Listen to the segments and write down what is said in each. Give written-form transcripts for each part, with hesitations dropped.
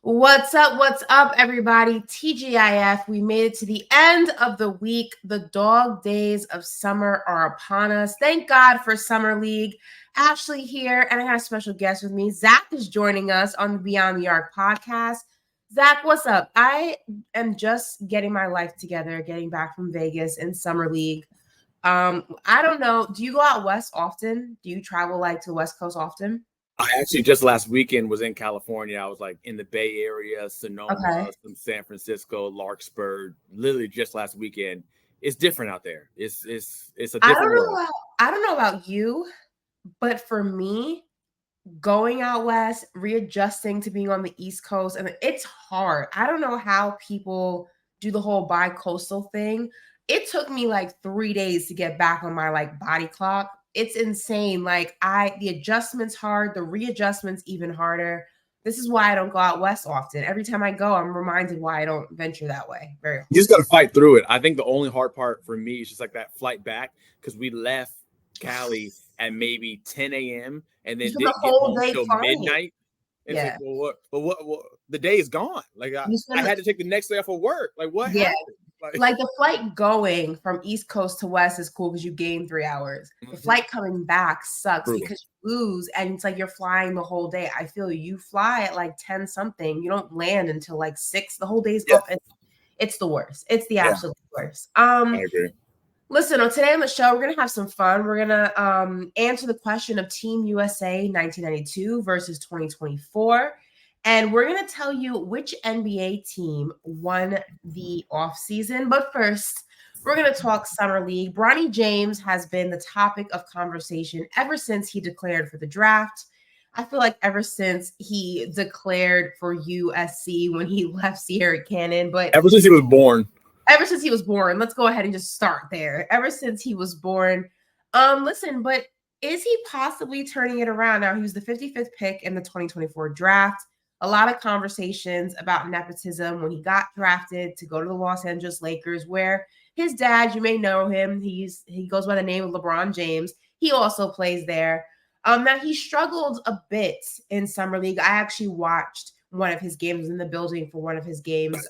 What's up? What's up, everybody? TGIF. We made it to the end of the week. The dog days of summer are upon us. Thank God for Summer League. Ashley here, and I got a special guest with me. Zach is joining us on the Beyond the Arc podcast. Zach, what's up? I am just getting my life together, getting back from Vegas in Summer League. I don't know. Do you go out west often? Do you travel to the West Coast often? I actually just last weekend was in California. I was in the Bay Area, Sonoma, Okay. some San Francisco, Larkspur. Literally just last weekend. It's different out there. It's a I different don't world. know. I don't know about you, but for me, going out west, readjusting to being on the East Coast, and it's hard. I don't know how people do the whole bi-coastal thing. It took me 3 days to get back on my body clock. It's insane. The adjustment's hard, the readjustment's even harder. This is why I don't go out west often. Every time I go, I'm reminded why I don't venture that way. Very hard. You just got to fight through it. I think the only hard part for me is just that flight back, because we left Cali at maybe 10 a.m. and then didn't get home until midnight. It's yeah. What? The day is gone. I had to take the next day off of work. What happened? The flight going from East Coast to West is cool because you gain 3 hours. The flight coming back sucks because you lose, and it's you're flying the whole day. I feel you fly at 10 something. You don't land until 6. The whole day's gone. It's the worst. It's the absolute worst. I agree. Listen, today on the show, we're going to have some fun. We're going to answer the question of Team USA 1992 versus 2024. And we're going to tell you which NBA team won the offseason. But first, we're going to talk Summer League. Bronny James has been the topic of conversation ever since he declared for the draft. I feel ever since he declared for USC when he left Sierra Canyon. But ever since he was born. Ever since he was born. Let's go ahead and just start there. Ever since he was born. Listen, but is he possibly turning it around? Now, he was the 55th pick in the 2024 draft. A lot of conversations about nepotism when he got drafted to go to the Los Angeles Lakers, where his dad, you may know him, he goes by the name of LeBron James. He also plays there. Now, he struggled a bit in Summer League. I actually watched one of his games, in the building for one of his games.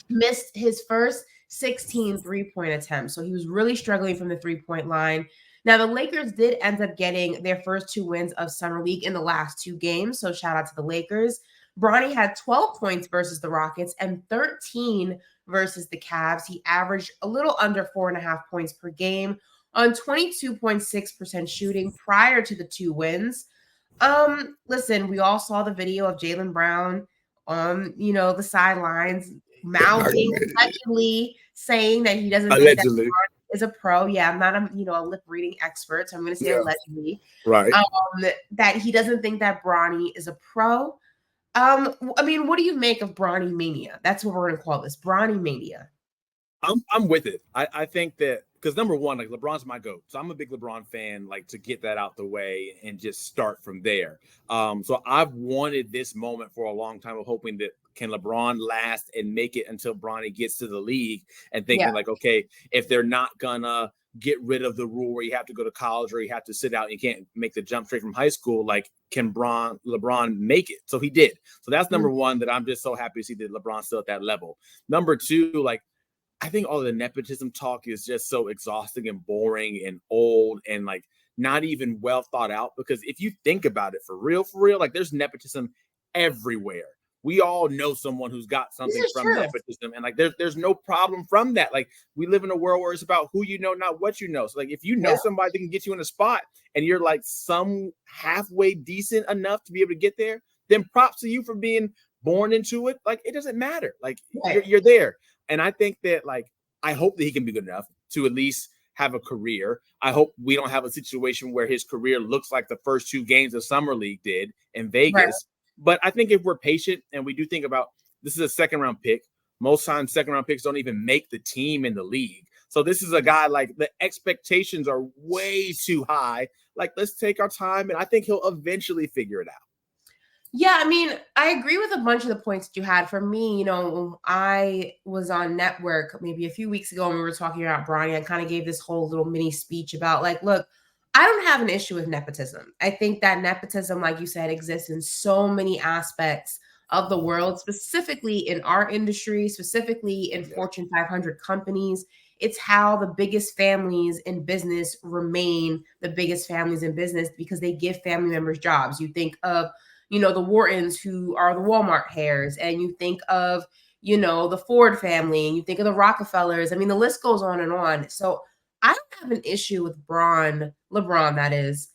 Missed his first 16 three-point attempts. So he was really struggling from the three-point line. Now, the Lakers did end up getting their first 2 wins of Summer League in the last 2 games. So shout out to the Lakers. Bronny had 12 points versus the Rockets and 13 versus the Cavs. He averaged a little under 4.5 points per game on 22.6% shooting prior to the 2 wins. Listen, we all saw the video of Jaylen Brown on, the sidelines, mouthing, allegedly saying that he doesn't think that LeBron is a pro. Yeah, I'm not a lip reading expert, so I'm going to say allegedly. Right. That he doesn't think that Bronny is a pro. What do you make of Bronny mania? That's what we're going to call this, Bronny mania. I'm with it. I think that because number one, LeBron's my GOAT. So I'm a big LeBron fan, to get that out the way and just start from there. So I've wanted this moment for a long time of hoping that can LeBron last and make it until Bronny gets to the league, and thinking okay, if they're not gonna get rid of the rule where you have to go to college or you have to sit out and you can't make the jump straight from high school, can LeBron make it? So he did. So that's number one, that I'm just so happy to see that LeBron's still at that level. Number two, I think all the nepotism talk is just so exhausting and boring and old and not even well thought out, because if you think about it for real, there's nepotism everywhere. We all know someone who's got something from nepotism, and there's no problem from that. We live in a world where it's about who you know, not what you know. So if you know somebody that can get you in a spot and you're some halfway decent enough to be able to get there, then props to you for being born into it. It doesn't matter. You're there. And I think that I hope that he can be good enough to at least have a career. I hope we don't have a situation where his career looks like the first 2 games of Summer League did in Vegas. Right. But I think if we're patient and we do think about, this is a 2nd-round pick. Most times 2nd-round picks don't even make the team in the league. So this is a guy the expectations are way too high. Let's take our time, and I think he'll eventually figure it out. Yeah, I agree with a bunch of the points that you had. For me, I was on Network maybe a few weeks ago when we were talking about Bronny. I kind of gave this whole little mini speech about look, I don't have an issue with nepotism. I think that nepotism, like you said, exists in so many aspects of the world, specifically in our industry, specifically in Fortune 500 companies. It's how the biggest families in business remain the biggest families in business because they give family members jobs. You think of, the Whartons, who are the Walmart heirs, and you think of, the Ford family, and you think of the Rockefellers. I mean, the list goes on and on. So I don't have an issue with LeBron, that is,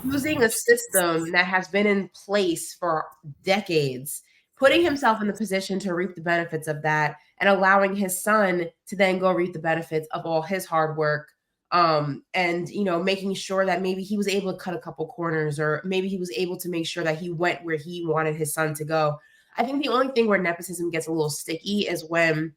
using a system that has been in place for decades, putting himself in the position to reap the benefits of that, and allowing his son to then go reap the benefits of all his hard work. And making sure that maybe he was able to cut a couple corners, or maybe he was able to make sure that he went where he wanted his son to go. I think the only thing where nepotism gets a little sticky is when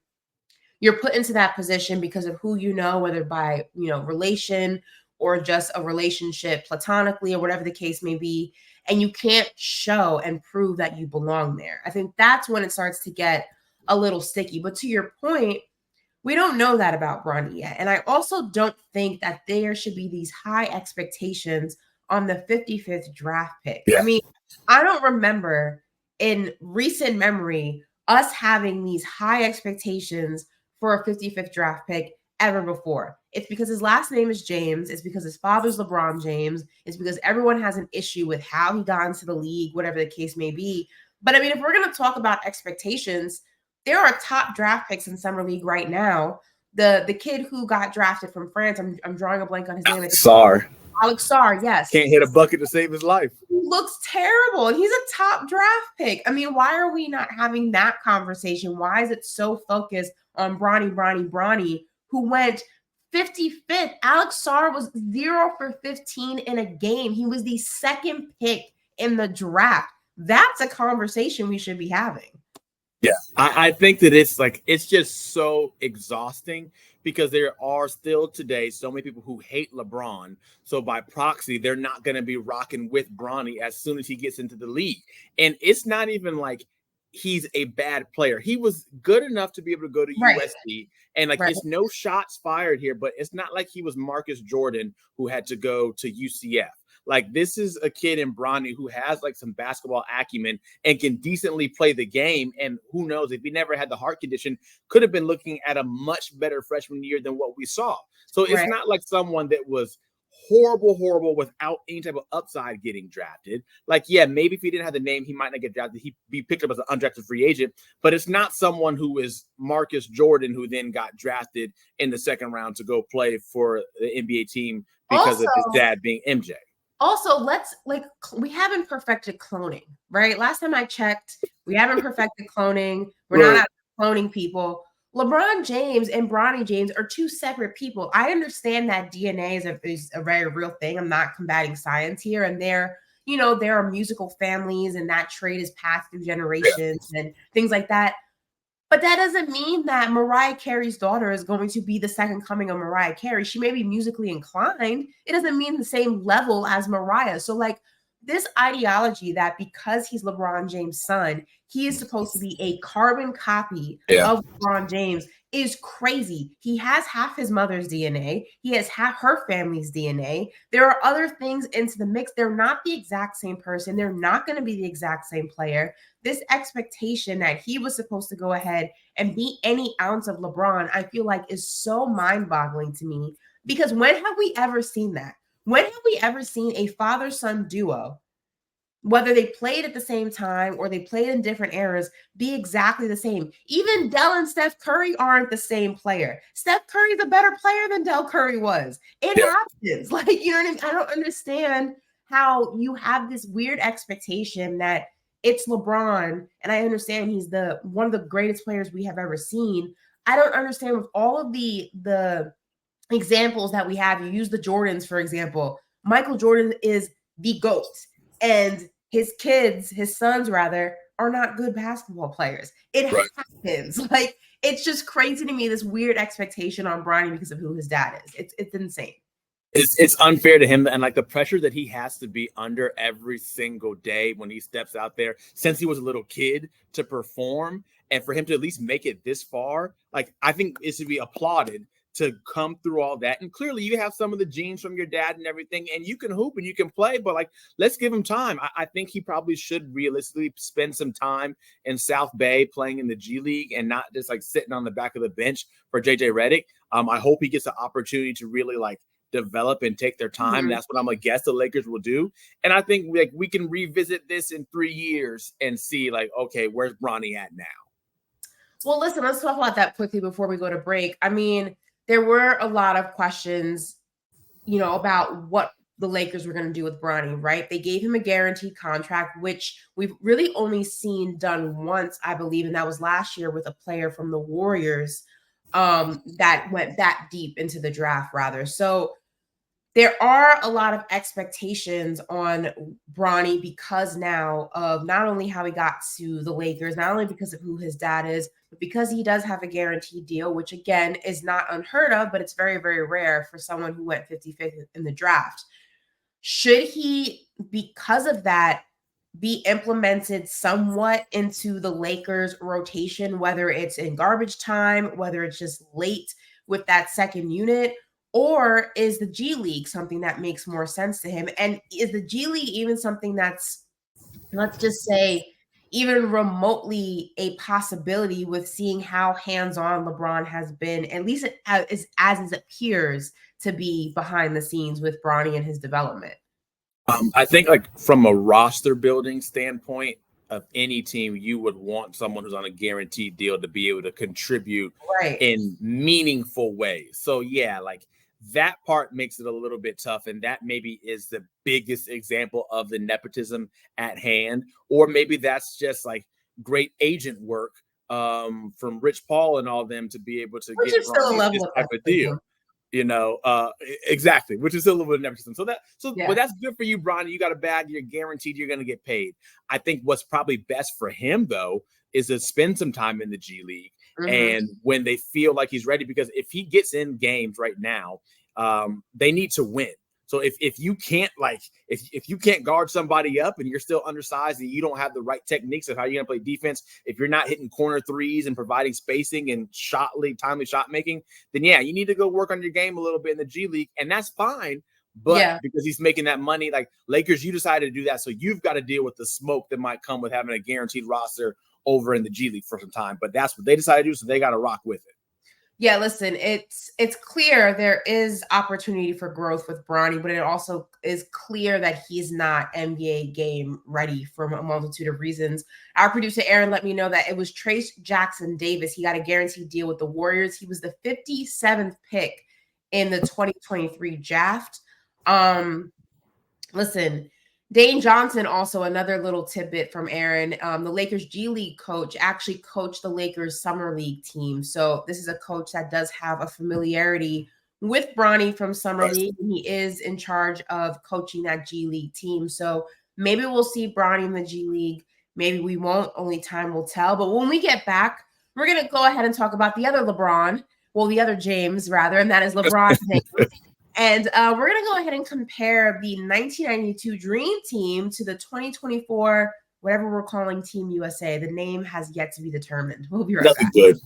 you're put into that position because of who whether by relation or just a relationship platonically or whatever the case may be, and you can't show and prove that you belong there. I think that's when it starts to get a little sticky. But to your point, we don't know that about Bronny yet. And I also don't think that there should be these high expectations on the 55th draft pick. I mean, I don't remember in recent memory us having these high expectations for a 55th draft pick ever before. It's because his last name is James. It's because his father's LeBron James. It's because everyone has an issue with how he got into the league, whatever the case may be. But I mean, if we're going to talk about expectations, there are top draft picks in Summer League right now. The kid who got drafted from France, I'm drawing a blank on his name. Alex Sarr, yes. Can't hit a bucket to save his life. He looks terrible, and he's a top draft pick. I mean, why are we not having that conversation? Why is it so focused on Bronny, who went 55th? Alex Sarr was 0 for 15 in a game. He was the second pick in the draft. That's a conversation we should be having. Yeah, I think that it's just so exhausting because there are still today so many people who hate LeBron. So by proxy, they're not going to be rocking with Bronny as soon as he gets into the league. And it's not even like he's a bad player. He was good enough to be able to go to USC. And it's no shots fired here, but it's not like he was Marcus Jordan who had to go to UCF. Like, this is a kid in Bronny who has some basketball acumen and can decently play the game. And who knows, if he never had the heart condition, could have been looking at a much better freshman year than what we saw. So it's not like someone that was horrible without any type of upside getting drafted. Maybe if he didn't have the name, he might not get drafted. He'd be picked up as an undrafted free agent, but it's not someone who is Marcus Jordan who then got drafted in the second round to go play for the NBA team because of his dad being MJ. Also, we haven't perfected cloning, right? Last time I checked, we haven't perfected cloning. We're not out cloning people. LeBron James and Bronny James are two separate people. I understand that DNA is a very real thing. I'm not combating science here. And there are musical families, and that trait is passed through generations and things like that. But that doesn't mean that Mariah Carey's daughter is going to be the second coming of Mariah Carey. She may be musically inclined. It doesn't mean the same level as Mariah. So this ideology that because he's LeBron James' son, he is supposed to be a carbon copy of LeBron James is crazy. He has half his mother's DNA. He has half her family's DNA. There are other things into the mix. They're not the exact same person. They're not going to be the exact same player. This expectation that he was supposed to go ahead and be any ounce of LeBron, I feel like is so mind-boggling to me, because when have we ever seen that? When have we ever seen a father-son duo, whether they played at the same time or they played in different eras, be exactly the same? Even Dell and Steph Curry aren't the same player. Steph Curry's a better player than Dell Curry was. It happens. You know what I mean? I don't understand how you have this weird expectation that it's LeBron, and I understand he's one of the greatest players we have ever seen. I don't understand with all of the examples that we have. You use the Jordans, for example. Michael Jordan is the GOAT, and his sons rather, are not good basketball players. It happens. It's just crazy to me, this weird expectation on Bronny because of who his dad is. It's insane. It's unfair to him, and the pressure that he has to be under every single day when he steps out there since he was a little kid to perform, and for him to at least make it this far. I think it should be applauded to come through all that. And clearly you have some of the genes from your dad and everything, and you can hoop and you can play, but like, let's give him time. I think he probably should realistically spend some time in South Bay playing in the G League and not just like sitting on the back of the bench for JJ Redick. I hope he gets an opportunity to really like develop and take their time. Mm-hmm. That's what I'm gonna guess the Lakers will do. And I think like we can revisit this in 3 years and see like, okay, where's Bronny at now? Well, listen, let's talk about that quickly before we go to break. I mean, there were a lot of questions, about what the Lakers were going to do with Bronny, right? They gave him a guaranteed contract, which we've really only seen done once, I believe, and that was last year with a player from the Warriors that went that deep into the draft, rather. So there are a lot of expectations on Bronny because now of not only how he got to the Lakers, not only because of who his dad is, but because he does have a guaranteed deal, which again is not unheard of, but it's very, very rare for someone who went 55th in the draft. Should he, because of that, be implemented somewhat into the Lakers rotation, whether it's in garbage time, whether it's just late with that second unit? Or is the G League something that makes more sense to him? And is the G League even something that's, let's just say, even remotely a possibility with seeing how hands-on LeBron has been, at least as it appears to be behind the scenes with Bronny and his development? I think like from a roster building standpoint of any team, you would want someone who's on a guaranteed deal to be able to contribute in meaningful ways. So yeah, like that part makes it a little bit tough. And that maybe is the biggest example of the nepotism at hand. Or maybe that's just like great agent work from Rich Paul and all them to be able to Which get is still a level this of type of deal. Exactly, which is still a little bit of nepotism. But that's good for you, Bronny. You got a bag, you're guaranteed you're going to get paid. I think what's probably best for him, though, is to spend some time in the G League. Mm-hmm. And when they feel like he's ready, because if he gets in games right now, they need to win. So if you can't if you can't guard somebody up and you're still undersized and you don't have the right techniques of how you're going to play defense, if you're not hitting corner threes and providing spacing and timely shot making, then yeah, you need to go work on your game a little bit in the G League, and that's fine. But because he's making that money, like Lakers, you decided to do that, so you've got to deal with the smoke that might come with having a guaranteed roster over in the G League for some time. But that's what they decided to do, so they got to rock with it. Yeah, listen, it's clear there is opportunity for growth with Bronny, but it also is clear that he's not NBA game ready for a multitude of reasons. Our producer, Aaron, let me know that it was Trace Jackson Davis. He got a guaranteed deal with the Warriors. He was the 57th pick in the 2023 draft. Listen, Dane Johnson, also another little tidbit from Aaron. The Lakers G League coach actually coached the Lakers Summer League team. So this is a coach that does have a familiarity with Bronny from Summer League. And he is in charge of coaching that G League team. So maybe we'll see Bronny in the G League. Maybe we won't. Only time will tell. But when we get back, we're going to go ahead and talk about the other LeBron. Well, the other James, rather. And that is LeBron James. And we're going to go ahead and compare the 1992 Dream Team to the 2024, whatever we're calling Team USA. The name has yet to be determined. We'll be right back. Good.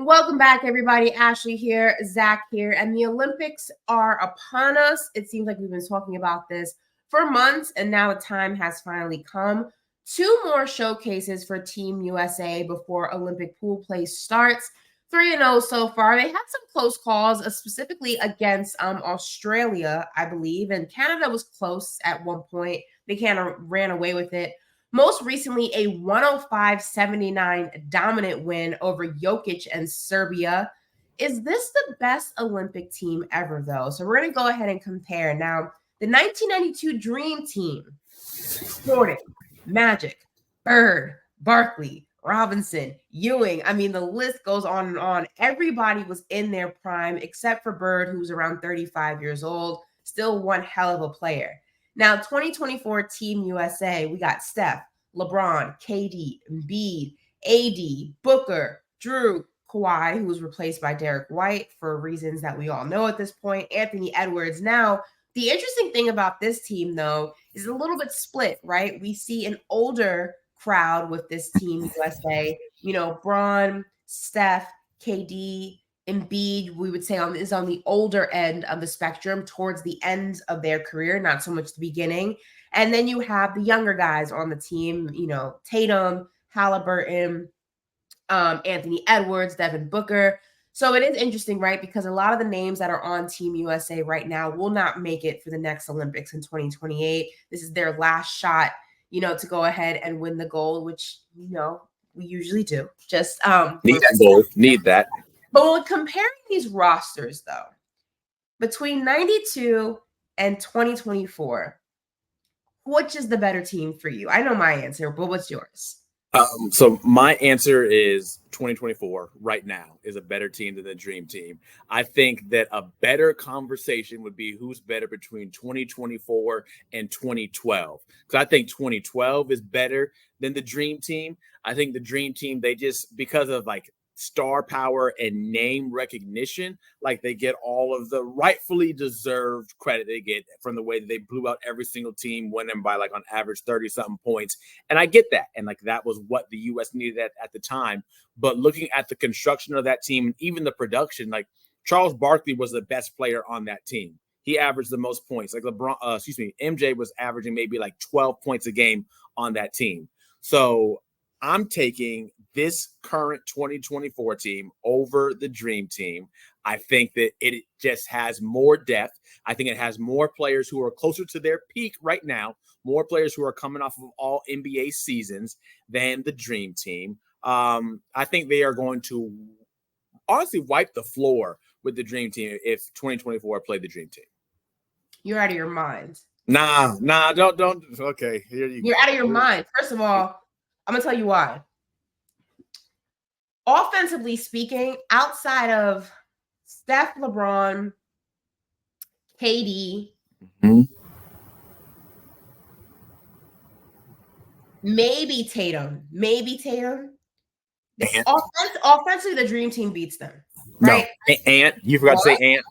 Welcome back, everybody. Ashley here, Zach here, and the Olympics are upon us. It seems like we've been talking about this for months, and now the time has finally come. 2 more showcases for Team USA before Olympic pool play starts. 3-0 so far. They had some close calls, specifically against Australia, I believe, and Canada was close at one point. They kind of ran away with it. Most recently, a 105-79 dominant win over Jokic and Serbia. Is this the best Olympic team ever, though? So we're going to go ahead and compare. Now, the 1992 Dream Team, Jordan, Magic, Bird, Barkley, Robinson, Ewing. I mean, the list goes on and on. Everybody was in their prime except for Bird, who's around 35 years old, still one hell of a player. Now, 2024 Team USA, we got Steph, LeBron, KD, Embiid, AD, Booker, Drew, Kawhi, who was replaced by Derek White for reasons that we all know at this point, Anthony Edwards. Now, the interesting thing about this team, though, is a little bit split, right? We see an older crowd with this Team USA, Bron, Steph, KD, Embiid, we would say is on the older end of the spectrum towards the end of their career, not so much the beginning. And then you have the younger guys on the team, Tatum, Halliburton, Anthony Edwards, Devin Booker. So it is interesting, right? Because a lot of the names that are on Team USA right now will not make it for the next Olympics in 2028. This is their last shot, to go ahead and win the gold, which, we usually do. Just need that gold, need that. But when comparing these rosters, though, between 92 and 2024, which is the better team for you? I know my answer, but what's yours? So my answer is 2024 right now is a better team than the Dream Team. I think that a better conversation would be who's better between 2024 and 2012. Because I think 2012 is better than the Dream Team. I think the Dream Team, they just, because of like star power and name recognition, like they get all of the rightfully deserved credit they get from the way that they blew out every single team, winning by like on average 30-something points. And I get that. And like that was what the U.S. needed at the time. But looking at the construction of that team, and even the production, like Charles Barkley was the best player on that team. He averaged the most points. Like MJ was averaging maybe like 12 points a game on that team. So I'm taking this current 2024 team over the Dream Team. I think that it just has more depth. I think it has more players who are closer to their peak right now, more players who are coming off of all NBA seasons than the Dream Team. I think they are going to honestly wipe the floor with the Dream Team if 2024 played the Dream Team. You're out of your mind. Nah, don't. Okay, here you go. You're out of your mind. First of all, I'm going to tell you why. Offensively speaking, outside of Steph, LeBron, KD, maybe Tatum. Offensively, the Dream Team beats them, right? No, Ant. You forgot to say Ant.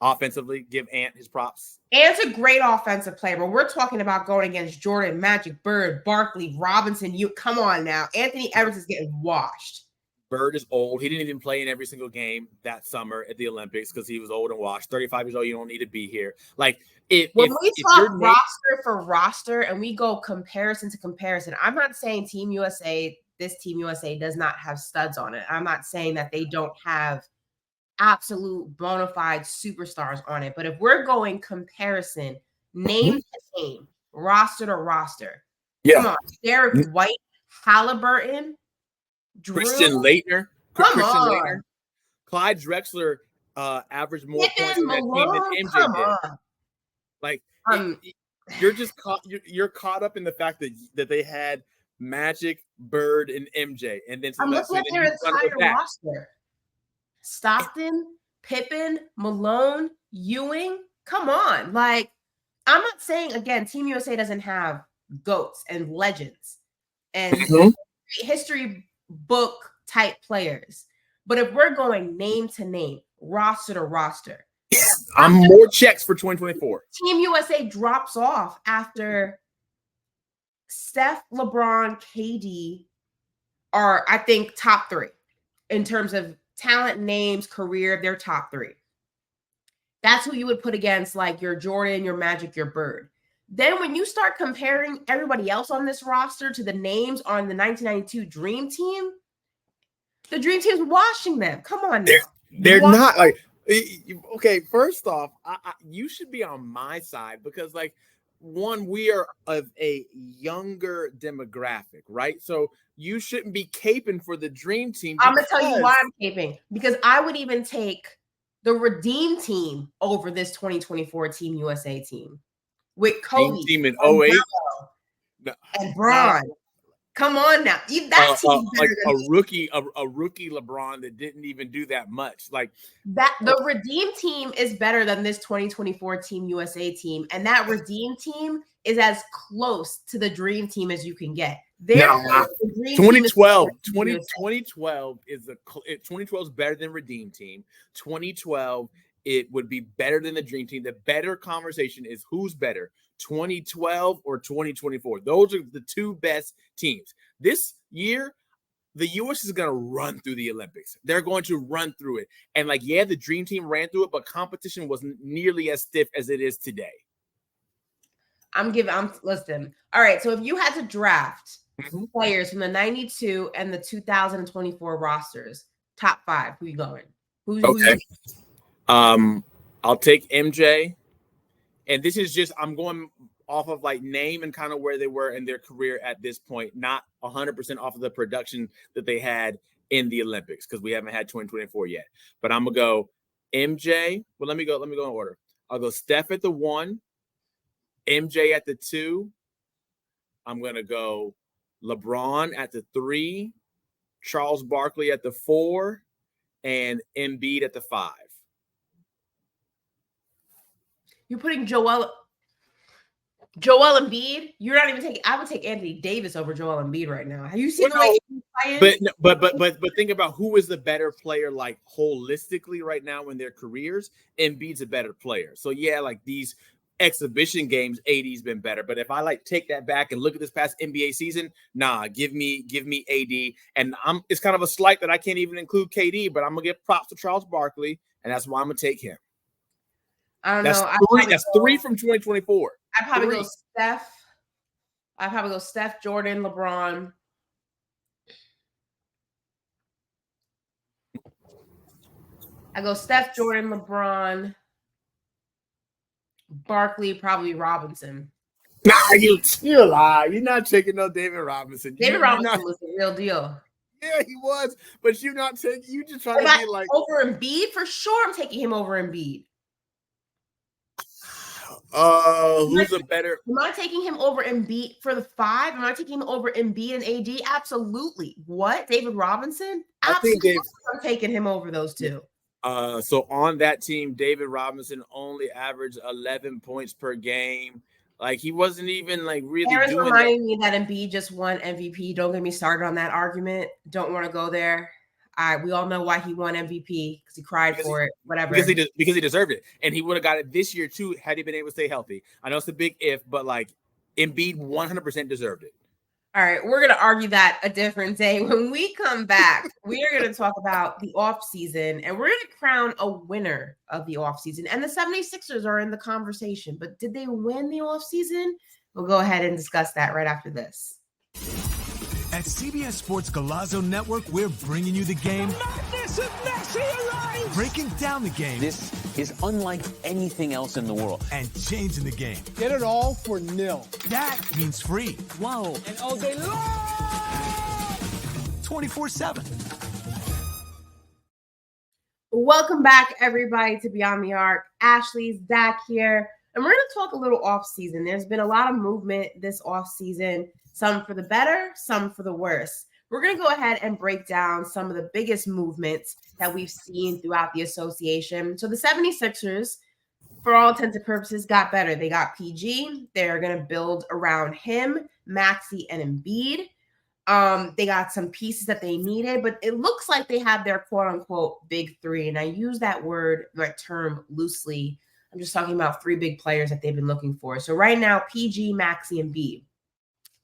Offensively, give Ant his props. Ant's a great offensive player, but we're talking about going against Jordan, Magic, Bird, Barkley, Robinson. Come on now. Anthony Edwards is getting washed. Bird is old. He didn't even play in every single game that summer at the Olympics because he was old and washed. 35 years old, you don't need to be here. Like, when we talk roster for roster and we go comparison to comparison, I'm not saying Team USA, this Team USA does not have studs on it. I'm not saying that they don't have absolute bona fide superstars on it. But if we're going comparison, name to name, roster to roster, come on, Derek White, Halliburton, Drew, Christian Laettner, Clyde Drexler averaged more points on that team than MJ did. Like you're just caught up in the fact that they had Magic, Bird, and MJ, and then I'm looking at their entire roster: Stockton, Pippen, Malone, Ewing. Come on, like I'm not saying again, Team USA doesn't have GOATs and legends and history book type players. But if we're going name to name, roster to roster, I'm more checks for 2024. Team USA drops off after Steph, LeBron, KD are, I think, top three in terms of talent, names, career. They're top three. That's who you would put against like your Jordan, your Magic, your Bird. Then when you start comparing everybody else on this roster to the names on the 1992 Dream Team, the Dream Team's washing them. Come on now. They're not like, okay, first off, you should be on my side because like, one, we are of a younger demographic, right? So you shouldn't be caping for the Dream Team. I'm going to tell you why I'm caping. Because I would even take the Redeem Team over this 2024 Team USA team. With Kobe team in 08 and Bron. Come on now. That team's like better a than rookie LeBron that didn't even do that much. Like that. The Redeem team is better than this 2024 Team USA team. And that Redeem team is as close to the Dream Team as you can get. Therefore, the Dream 2012 is better than Redeem Team. 2012, it would be better than the Dream Team. The better conversation is who's better, 2012 or 2024. Those are the two best teams. This year, the U.S. is going to run through the Olympics. They're going to run through it. And like, yeah, the Dream Team ran through it, but competition wasn't nearly as stiff as it is today. Listen. All right. So if you had to draft players from the 92 and the 2024 rosters, top 5, who you going? Okay. I'll take MJ. And this is just, I'm going off of like name and kind of where they were in their career at this point, not 100% off of the production that they had in the Olympics, because we haven't had 2024 yet. But I'm going to go MJ. Well, let me go in order. I'll go Steph at the 1, MJ at the 2. I'm going to go LeBron at the 3, Charles Barkley at the 4, and Embiid at the 5. You're putting Joel Embiid. You're not even taking. I would take Anthony Davis over Joel Embiid right now. Have you seen the way he's playing? But think about who is the better player, like holistically right now in their careers. Embiid's a better player. So yeah, like these exhibition games, AD's been better. But if I like take that back and look at this past NBA season, nah, give me AD. And it's kind of a slight that I can't even include KD, but I'm gonna give props to Charles Barkley, and that's why I'm gonna take him. I don't know. That's 3 from 2024. I'd probably go Steph. I'd probably go Steph, Jordan, LeBron. I go Steph, Jordan, LeBron, Barkley, probably Robinson. Nah, you lie. You're not taking no David Robinson. David Robinson was the real deal. Yeah, he was. But you're not taking. You just trying to be like over Embiid. For sure, I'm taking him over Embiid. Who's a better? Am I taking him over Embiid for the 5? Am I taking him over Embiid and AD? Absolutely. What? David Robinson? Absolutely. I'm taking him over those two. So on that team, David Robinson only averaged 11 points per game. Like he wasn't even like really. Aaron's reminding me that Embiid just won MVP. Don't get me started on that argument. Don't want to go there. We all know why he won MVP because he cried for it. Whatever. Because he deserved it, and he would have got it this year too had he been able to stay healthy. I know it's a big if, but like Embiid 100% deserved it. All right, we're going to argue that a different day. When we come back, we are going to talk about the offseason, and we're going to crown a winner of the offseason. And the 76ers are in the conversation, but did they win the offseason? We'll go ahead and discuss that right after this. At CBS Sports Golazo Network, we're bringing you the game. Breaking down the game. This is unlike anything else in the world. And changing the game. Get it all for nil. That means free. Whoa. And all day long. 24/7. Welcome back, everybody, to Beyond the Arc. Ashley's back here. And we're going to talk a little off-season. There's been a lot of movement this off-season. Some for the better, some for the worse. We're going to go ahead and break down some of the biggest movements that we've seen throughout the association. So the 76ers, for all intents and purposes, got better. They got PG. They're going to build around him, Maxey, and Embiid. They got some pieces that they needed, but it looks like they have their quote-unquote big 3. And I use that term loosely. I'm just talking about 3 big players that they've been looking for. So right now, PG, Maxey, and Embiid.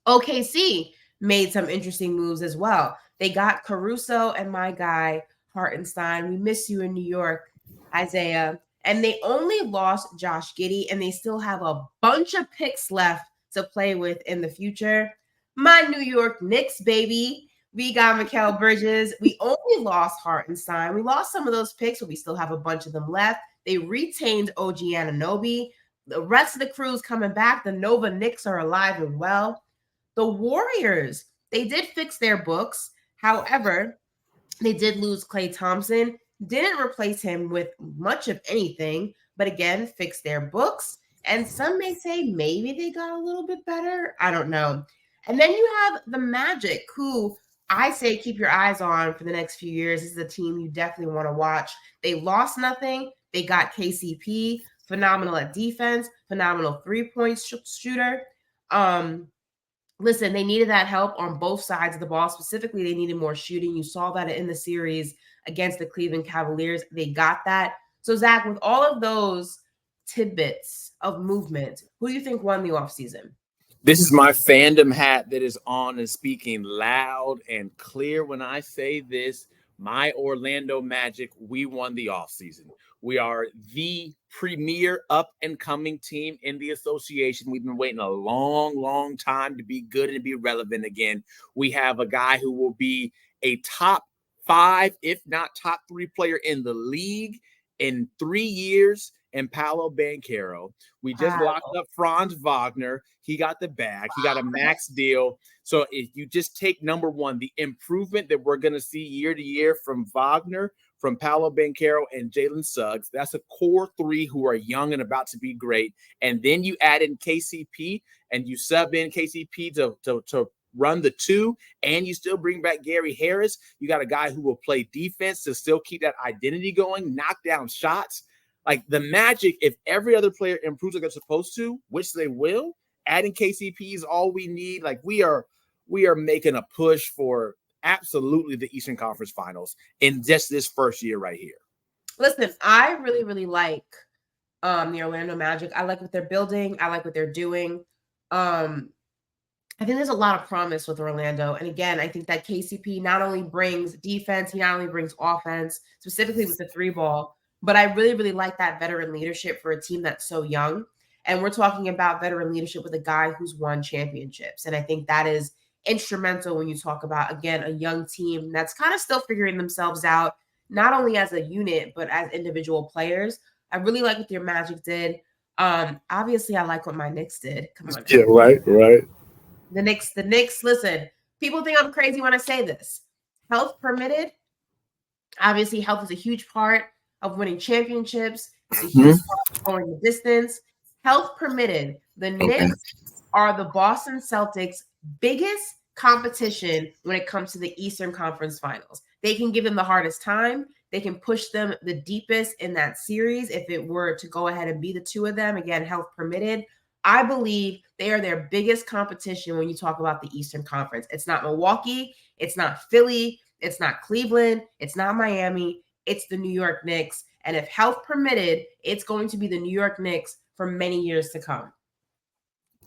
OKC made some interesting moves as well. They got Caruso and my guy, Hartenstein. We miss you in New York, Isaiah. And they only lost Josh Giddey, and they still have a bunch of picks left to play with in the future. My New York Knicks, baby. We got Mikal Bridges. We only lost Hartenstein. We lost some of those picks, but we still have a bunch of them left. They retained OG Anunoby. The rest of the crew's coming back. The Nova Knicks are alive and well. The Warriors, they did fix their books. However, they did lose Klay Thompson. Didn't replace him with much of anything, but again, fixed their books. And some may say maybe they got a little bit better. I don't know. And then you have the Magic, who I say keep your eyes on for the next few years. This is a team you definitely want to watch. They lost nothing. They got KCP, phenomenal at defense, phenomenal three-point shooter. Listen, they needed that help on both sides of the ball. Specifically, they needed more shooting. You saw that in the series against the Cleveland Cavaliers. They got that. So, Zach, with all of those tidbits of movement, who do you think won the offseason? This is my fandom hat that is on and speaking loud and clear when I say this. My Orlando Magic, we won the offseason. We are the premier up-and-coming team in the association. We've been waiting a long, long time to be good and be relevant again. We have a guy who will be a top 5, if not top 3 player in the league in 3 years, and Paolo Banchero. We just locked up Franz Wagner. He got the bag. He got a max deal. So if you just take number one, the improvement that we're going to see year to year from Wagner, from Paolo Banchero, and Jalen Suggs, that's a core 3 who are young and about to be great. And then you add in KCP and you sub in KCP to run the 2, and you still bring back Gary Harris. You got a guy who will play defense to still keep that identity going, knock down shots. Like the Magic, if every other player improves like they're supposed to, which they will, adding KCP is all we need. Like we are making a push for absolutely the Eastern Conference Finals in just this first year right here. Listen, I really, really like the Orlando Magic. I like what they're building. I like what they're doing. I think there's a lot of promise with Orlando. And again, I think that KCP not only brings defense, he not only brings offense, specifically with the 3-ball, but I really, really like that veteran leadership for a team that's so young. And we're talking about veteran leadership with a guy who's won championships. And I think that is instrumental when you talk about, again, a young team that's kind of still figuring themselves out, not only as a unit, but as individual players. I really like what your Magic did. Obviously, I like what my Knicks did. Come on. Yeah, right. The Knicks, listen, people think I'm crazy when I say this. Health permitted. Obviously, health is a huge part of winning championships. It's a huge part of going the distance. Health permitted. The Knicks are the Boston Celtics' biggest competition when it comes to the Eastern Conference Finals. They can give them the hardest time. They can push them the deepest in that series if it were to go ahead and be the 2 of them. Again, health permitted. I believe they are their biggest competition when you talk about the Eastern Conference. It's not Milwaukee. It's not Philly. It's not Cleveland. It's not Miami. It's the New York Knicks. And if health permitted, it's going to be the New York Knicks for many years to come.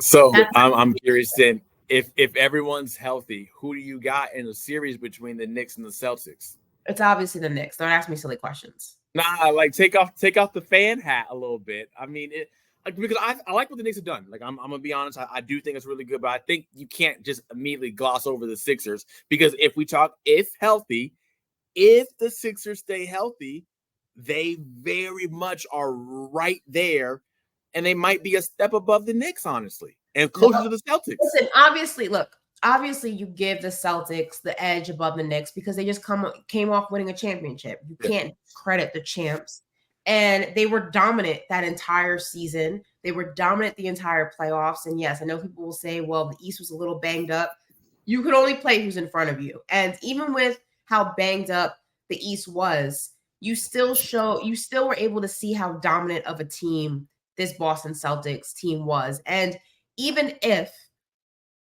So I'm curious then, if everyone's healthy, who do you got in the series between the Knicks and the Celtics? It's obviously the Knicks. Don't ask me silly questions. Nah, like take off the fan hat a little bit. I mean, because I like what the Knicks have done. Like I'm gonna be honest, I do think it's really good, but I think you can't just immediately gloss over the Sixers, because if the Sixers stay healthy, they very much are right there, and they might be a step above the Knicks, honestly, and closer to the Celtics. Listen, obviously you give the Celtics the edge above the Knicks because they just came off winning a championship. You can't credit the champs. And they were dominant that entire season. They were dominant the entire playoffs. And yes, I know people will say, well, the East was a little banged up. You could only play who's in front of you. And even with how banged up the East was, you still were able to see how dominant of a team this Boston Celtics team was. And even if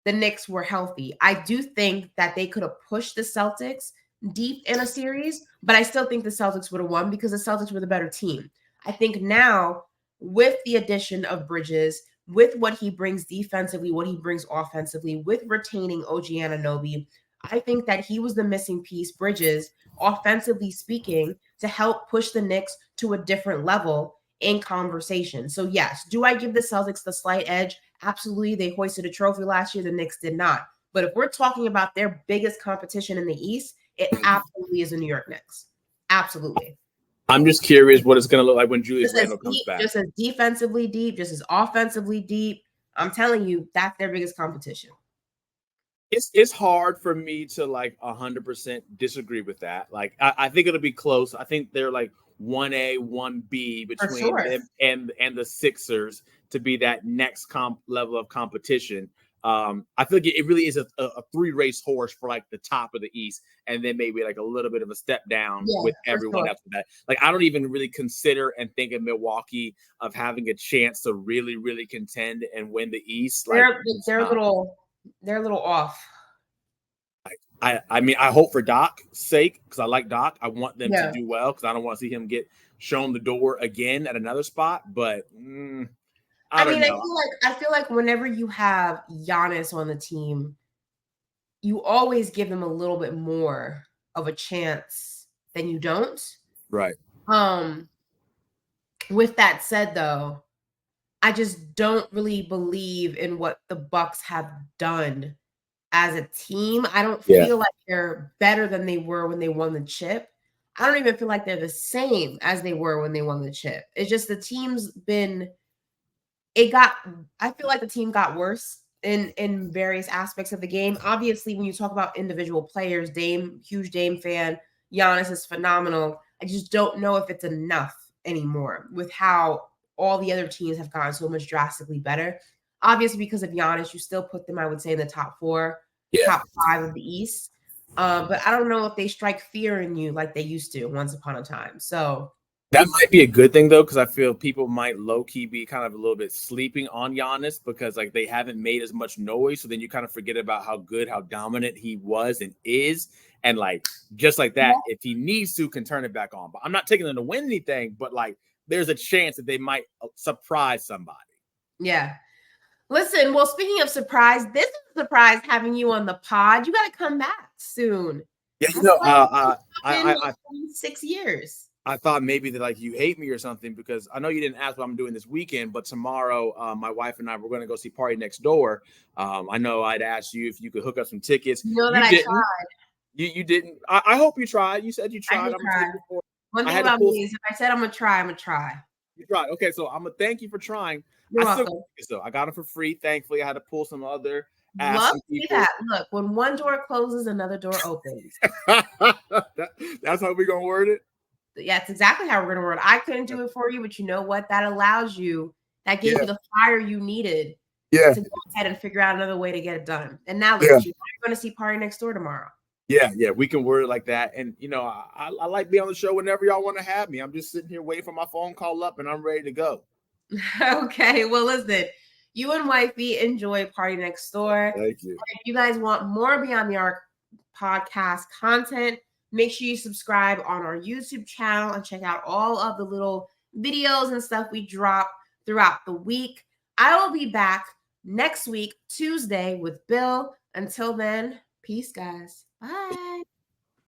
the Knicks were healthy, I do think that they could have pushed the Celtics deep in a series, but I still think the Celtics would have won because the Celtics were the better team. I think now with the addition of Bridges, with what he brings defensively, what he brings offensively, with retaining OG Anunoby, I think that he was the missing piece, Bridges, offensively speaking, to help push the Knicks to a different level in conversation. So yes, do I give the Celtics the slight edge? Absolutely. They hoisted a trophy last year. The Knicks did not. But if we're talking about their biggest competition in the East, it absolutely is the New York Knicks. Absolutely. I'm just curious what it's going to look like when Julius Randle comes back. Just as defensively deep, just as offensively deep. I'm telling you, that's their biggest competition. It's hard for me to 100% disagree with that. Like I think it'll be close. I think they're like 1A, 1B between them and the Sixers to be that next level of competition. I feel like it really is a 3-race horse for like the top of the East, and then maybe like a little bit of a step down with everyone after that. Like I don't even really consider and think of Milwaukee of having a chance to really, really contend and win the East. They're a little off. I mean, I hope for Doc's sake, because I like Doc. I want them to do well because I don't want to see him get shown the door again at another spot. But I don't know. I feel like whenever you have Giannis on the team, you always give them a little bit more of a chance than you don't. Right. With that said, though, I just don't really believe in what the Bucks have done as a team. I don't feel like they're better than they were when they won the chip. I don't even feel like they're the same as they were when they won the chip. It's just the team's been I feel like the team got worse in various aspects of the game. Obviously, when you talk about individual players, huge Dame fan, Giannis is phenomenal. I just don't know if it's enough anymore with how all the other teams have gotten so much drastically better. Obviously, because of Giannis, you still put them, I would say, in the top 4, top 5 of the East. But I don't know if they strike fear in you like they used to once upon a time. So that might be a good thing, though, because I feel people might low-key be kind of a little bit sleeping on Giannis because like they haven't made as much noise. So then you kind of forget about how good, how dominant he was and is. And like just like that, if he needs to, can turn it back on. But I'm not taking them to win anything, but like there's a chance that they might surprise somebody. Yeah. Listen, well, speaking of surprise, this is a surprise having you on the pod. You got to come back soon. Yeah, you know, I 6 years. I thought maybe that like you hate me or something because I know you didn't ask what I'm doing this weekend, but tomorrow my wife and I were going to go see Party Next Door. I know I'd asked you if you could hook up some tickets. You know that I tried. You didn't. I hope you tried. You said you tried. One thing about me is if I said I'm gonna try, I'm gonna try. You tried. Okay, so I'm gonna thank you for trying. You're welcome. So I got them for free. Thankfully, I had to pull some other. Love to see that. Look, when one door closes, another door opens. That's how we're gonna word it. Yeah, that's exactly how we're gonna word it. I couldn't do it for you, but you know what? That allows you. That gave you the fire you needed. To go ahead and figure out another way to get it done. And now look at you. You're gonna see Party Next Door tomorrow. Yeah, we can word it like that. And, you know, I like being on the show whenever y'all want to have me. I'm just sitting here waiting for my phone call up and I'm ready to go. Okay, well, listen, you and wifey enjoy Party Next Door. Thank you. If you guys want more Beyond the Arc podcast content, make sure you subscribe on our YouTube channel and check out all of the little videos and stuff we drop throughout the week. I will be back next week, Tuesday, with Bill. Until then, peace, guys. Bye.